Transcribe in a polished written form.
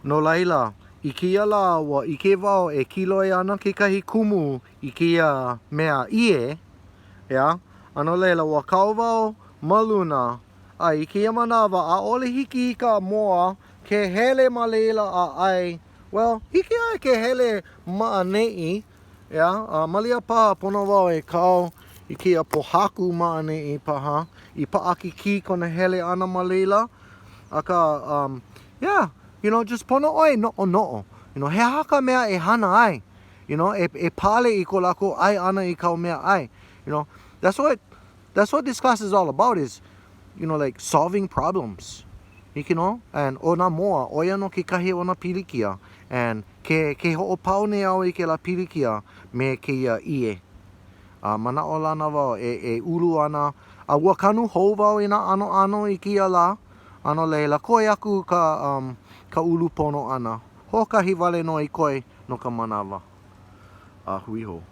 No laila, I kia la wa I ke wao e kiloi ana ke kahi kumu I kia mea ie, yeah? Ano leila wa kau wao maluna, ai I kia manawa a ole hiki I ka moa ke hele ma leila a ai, well, hiki ai ke hele ma nei, yeah? Malia paha pono wao e kau I kia pohaku ma nei paha, I paaki ki kona hele ana ma leila, aka, yeah, you know, just pono oi no'o. You know, he haka mea e hana ai. You know, e pale I ko lako ai ana I kau mea ai. You know, that's what this class is all about is, you know, like solving problems. You know, and ona moa, oia no ke kahi ona pilikia. And ke ho'opau ne au I ke la pilikia me ke ia ie. Mana o lana wau e ulu ana a ua kanu hou wau I na ano I kia la ano leila koe aku ka ulu pono ana hokahi wale no I koe no ka manawa hui ho.